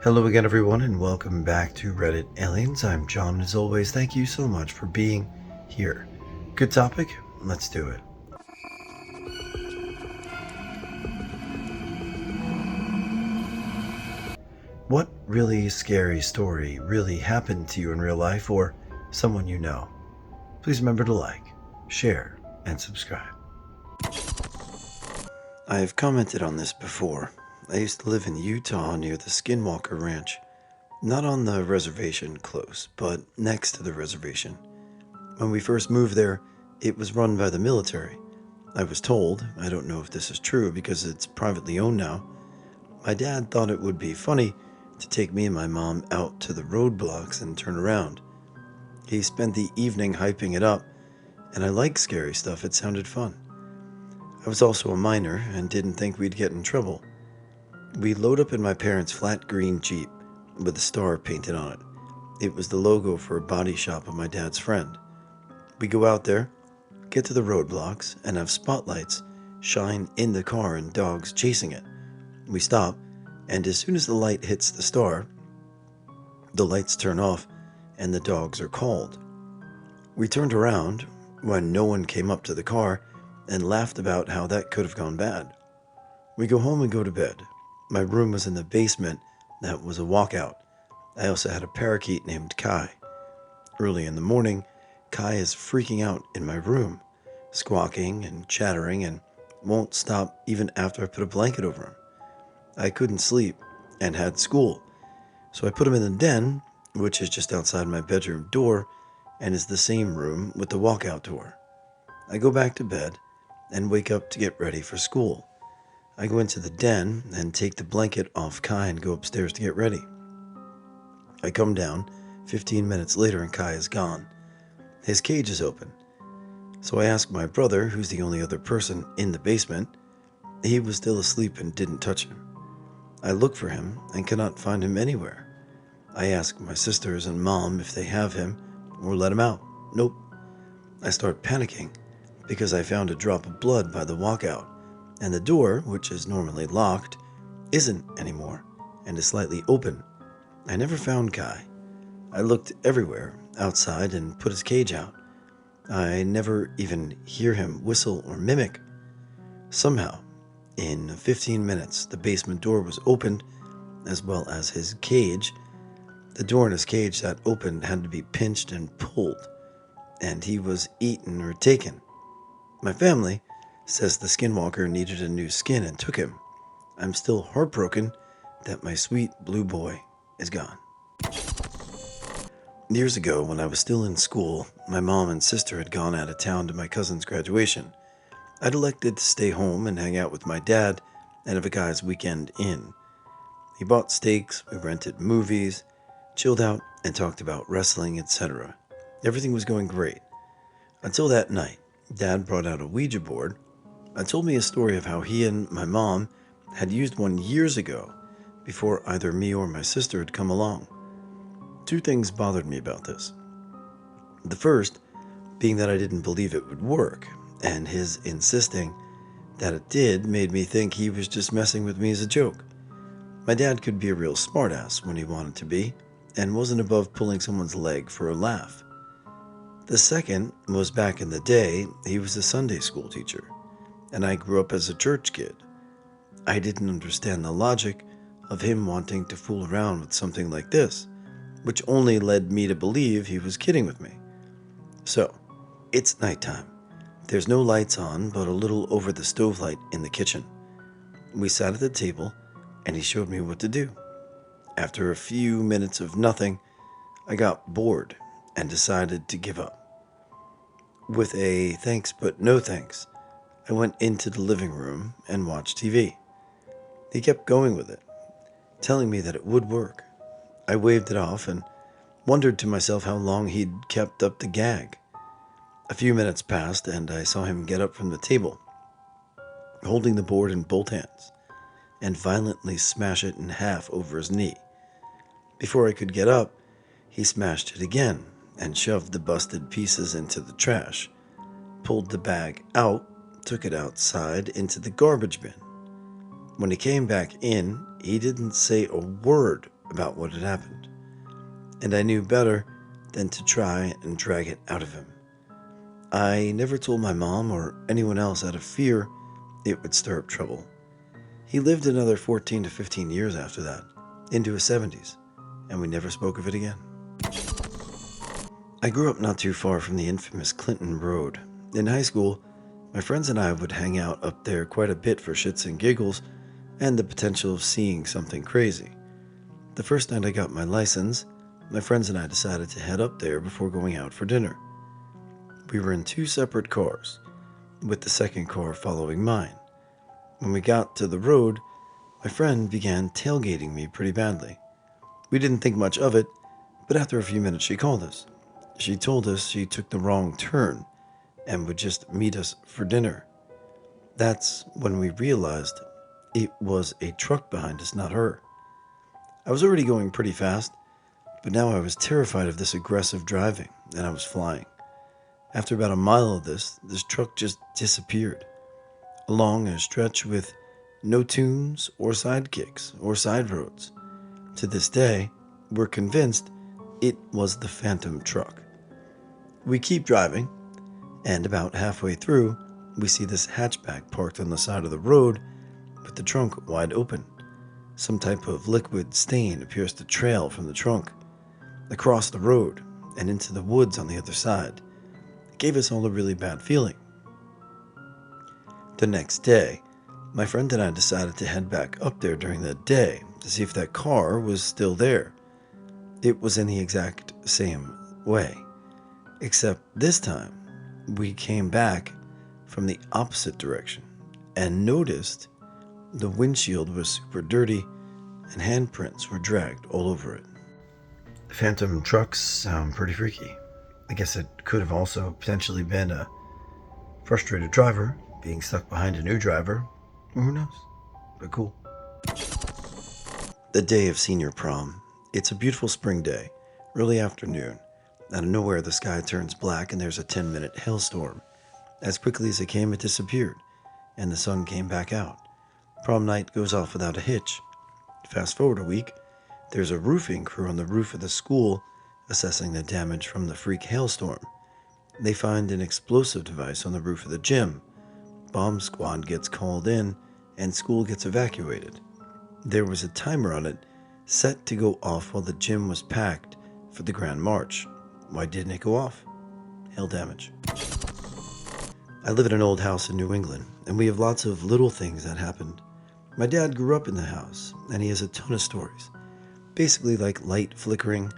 Hello again, everyone, and welcome back to Reddit Aliens. I'm John, and as always, thank you so much for being here. Good topic? Let's do it. What really scary story really happened to you in real life or someone you know? Please remember to like, share, and subscribe. I have commented on this before. I used to live in Utah near the Skinwalker Ranch. Not on the reservation close, but next to the reservation. When we first moved there, it was run by the military. I was told, I don't know if this is true because it's privately owned now, my dad thought it would be funny to take me and my mom out to the roadblocks and turn around. He spent the evening hyping it up, and I like scary stuff, it sounded fun. I was also a minor and didn't think we'd get in trouble. We load up in my parents' flat green Jeep with a star painted on it. It was the logo for a body shop of my dad's friend. We go out there, get to the roadblocks, and have spotlights shine in the car and dogs chasing it. We stop, and as soon as the light hits the star, the lights turn off and the dogs are called. We turned around when no one came up to the car and laughed about how that could have gone bad. We go home and go to bed. My room was in the basement. That was a walkout. I also had a parakeet named Kai. Early in the morning, Kai is freaking out in my room, squawking and chattering and won't stop even after I put a blanket over him. I couldn't sleep and had school, so I put him in the den, which is just outside my bedroom door and is the same room with the walkout door. I go back to bed and wake up to get ready for school. I go into the den and take the blanket off Kai and go upstairs to get ready. I come down 15 minutes later and Kai is gone. His cage is open. So I ask my brother, who's the only other person in the basement. He was still asleep and didn't touch him. I look for him and cannot find him anywhere. I ask my sisters and mom if they have him or let him out. Nope. I start panicking because I found a drop of blood by the walkout, and the door, which is normally locked, isn't anymore and is slightly open. I never found Kai. I looked everywhere outside and put his cage out. I never even hear him whistle or mimic. Somehow, in 15 minutes, the basement door was opened, as well as his cage. The door in his cage that opened had to be pinched and pulled, and he was eaten or taken. My family says the skinwalker needed a new skin and took him. I'm still heartbroken that my sweet blue boy is gone. Years ago, when I was still in school, my mom and sister had gone out of town to my cousin's graduation. I'd elected to stay home and hang out with my dad and have a guy's weekend in. He bought steaks, we rented movies, chilled out, and talked about wrestling, etc. Everything was going great. Until that night, Dad brought out a Ouija board and told me a story of how he and my mom had used one years ago before either me or my sister had come along. Two things bothered me about this. The first being that I didn't believe it would work, and his insisting that it did made me think he was just messing with me as a joke. My dad could be a real smartass when he wanted to be, and wasn't above pulling someone's leg for a laugh. The second was back in the day, he was a Sunday school teacher, and I grew up as a church kid. I didn't understand the logic of him wanting to fool around with something like this, which only led me to believe he was kidding with me. So, it's nighttime. There's no lights on, but a little over the stove light in the kitchen. We sat at the table, and he showed me what to do. After a few minutes of nothing, I got bored and decided to give up. With a thanks but no thanks, I went into the living room and watched TV. He kept going with it, telling me that it would work. I waved it off and wondered to myself how long he'd kept up the gag. A few minutes passed, and I saw him get up from the table, holding the board in both hands, and violently smash it in half over his knee. Before I could get up, he smashed it again and shoved the busted pieces into the trash, pulled the bag out, took it outside into the garbage bin. When he came back in, he didn't say a word about what had happened, and I knew better than to try and drag it out of him. I never told my mom or anyone else out of fear it would stir up trouble. He lived another 14 to 15 years after that, into his 70s, and we never spoke of it again. I grew up not too far from the infamous Clinton Road. In high school, my friends and I would hang out up there quite a bit for shits and giggles and the potential of seeing something crazy. The first night I got my license, my friends and I decided to head up there before going out for dinner. We were in 2 separate cars, with the second car following mine. When we got to the road, my friend began tailgating me pretty badly. We didn't think much of it, but after a few minutes she called us. She told us she took the wrong turn and would just meet us for dinner. That's when we realized it was a truck behind us, not her. I was already going pretty fast, but now I was terrified of this aggressive driving, and I was flying. After about a mile of this truck just disappeared, along a stretch with no tunes or sidekicks or side roads. To this day, we're convinced it was the phantom truck. We keep driving, and about halfway through, we see this hatchback parked on the side of the road with the trunk wide open. Some type of liquid stain appears to trail from the trunk across the road and into the woods on the other side. It gave us all a really bad feeling. The next day, my friend and I decided to head back up there during the day to see if that car was still there. It was in the exact same way, except this time we came back from the opposite direction and noticed the windshield was super dirty and handprints were dragged all over it. Phantom trucks sound pretty freaky. I guess it could have also potentially been a frustrated driver being stuck behind a new driver, or who knows, but cool. The day of senior prom. It's a beautiful spring day, early afternoon. Out of nowhere, the sky turns black and there's a 10-minute hailstorm. As quickly as it came, it disappeared, and the sun came back out. Prom night goes off without a hitch. Fast forward a week, there's a roofing crew on the roof of the school assessing the damage from the freak hailstorm. They find an explosive device on the roof of the gym. Bomb squad gets called in, and school gets evacuated. There was a timer on it set to go off while the gym was packed for the Grand March. Why didn't it go off? Hail damage. I live in an old house in New England, and we have lots of little things that happened. My dad grew up in the house, and he has a ton of stories. Basically like light flickering,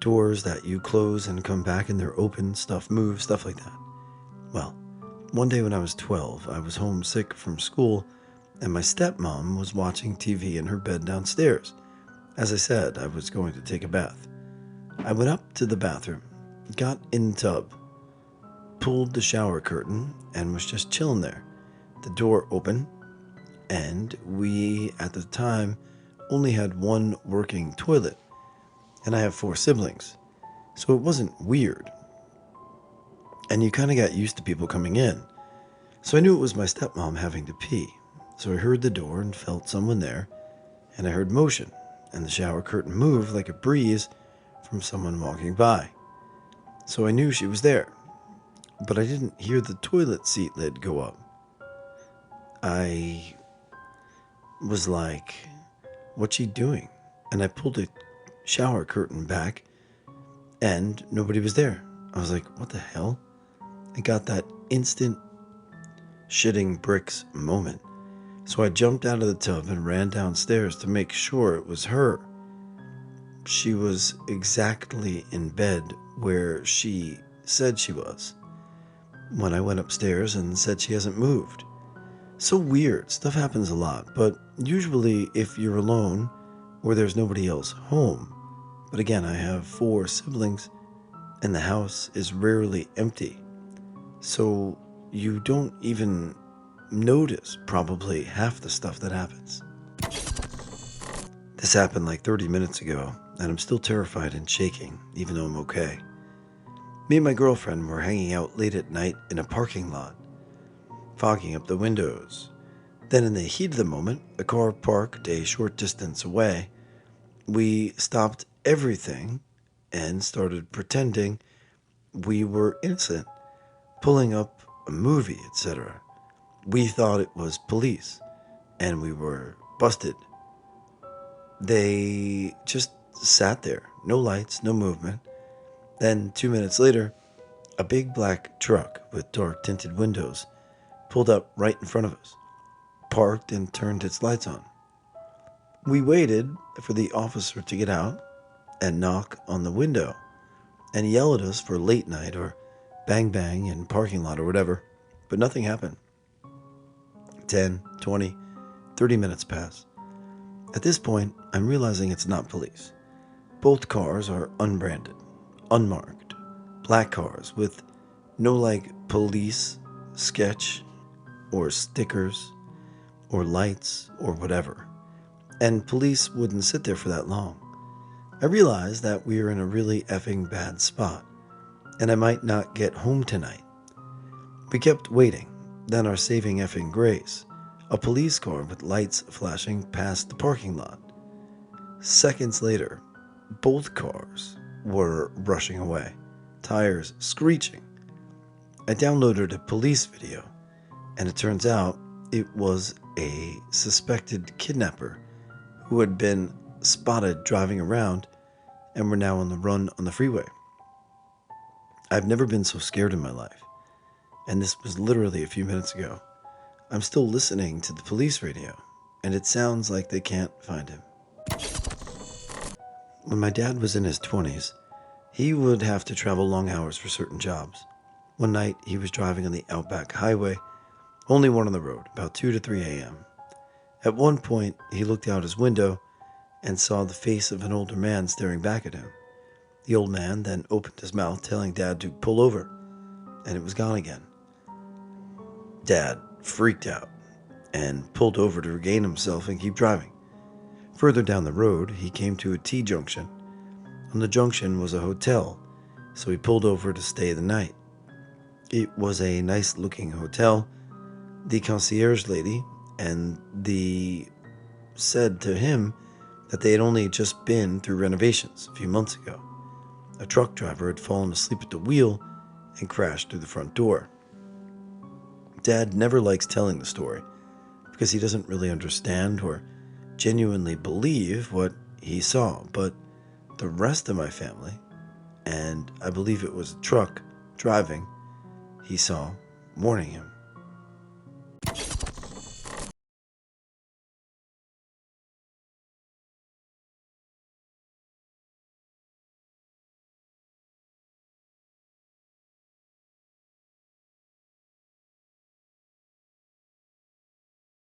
doors that you close and come back and they're open, stuff moves, stuff like that. Well, one day when I was 12, I was homesick from school, and my stepmom was watching TV in her bed downstairs. As I said, I was going to take a bath. I went up to the bathroom, got in the tub, pulled the shower curtain, and was just chilling there. The door opened, and we, at the time, only had one working toilet, and I have 4 siblings, so it wasn't weird. And you kind of got used to people coming in. So I knew it was my stepmom having to pee. So I heard the door and felt someone there, and I heard motion, and the shower curtain moved like a breeze from someone walking by. So I knew she was there, but I didn't hear the toilet seat lid go up. I was like, what's she doing? And I pulled the shower curtain back, and nobody was there. I was like, what the hell? I got that instant shitting bricks moment. So I jumped out of the tub and ran downstairs to make sure it was her. She was exactly in bed where she said she was when I went upstairs and said she hasn't moved. So weird. Stuff happens a lot, but usually if you're alone or there's nobody else home. But again, I have 4 siblings and the house is rarely empty. So you don't even notice probably half the stuff that happens. This happened like 30 minutes ago, and I'm still terrified and shaking, even though I'm okay. Me and my girlfriend were hanging out late at night in a parking lot, fogging up the windows. Then in the heat of the moment, a car parked a short distance away, We stopped everything and started pretending we were innocent, pulling up a movie, etc. We thought it was police, and we were busted. They just sat there, no lights, no movement. Then, 2 minutes later, a big black truck with dark tinted windows pulled up right in front of us, parked, and turned its lights on. We waited for the officer to get out and knock on the window and yell at us for late night or bang bang in parking lot or whatever, but nothing happened. 10, 20, 30 minutes pass. At this point, I'm realizing it's not police. Both cars are unbranded, unmarked, black cars with no police sketch or stickers or lights or whatever. And police wouldn't sit there for that long. I realized that we were in a really effing bad spot, and I might not get home tonight. We kept waiting. Then our saving effing grace, a police car with lights flashing passed the parking lot. Seconds later, both cars were rushing away, tires screeching. I downloaded a police video, and it turns out it was a suspected kidnapper who had been spotted driving around and were now on the run on the freeway. I've never been so scared in my life, and this was literally a few minutes ago. I'm still listening to the police radio, and it sounds like they can't find him. When my dad was in his 20s, he would have to travel long hours for certain jobs. One night, he was driving on the Outback Highway, only one on the road, about 2 to 3 a.m. At one point, he looked out his window and saw the face of an older man staring back at him. The old man then opened his mouth, telling Dad to pull over, and it was gone again. Dad freaked out and pulled over to regain himself and keep driving. Further down the road, he came to a T-junction. On the junction was a hotel, so he pulled over to stay the night. It was a nice-looking hotel. The concierge lady said to him that they had only just been through renovations a few months ago. A truck driver had fallen asleep at the wheel and crashed through the front door. Dad never likes telling the story because he doesn't really understand or genuinely believe what he saw, but the rest of my family, and I believe it was a truck driving, he saw warning him.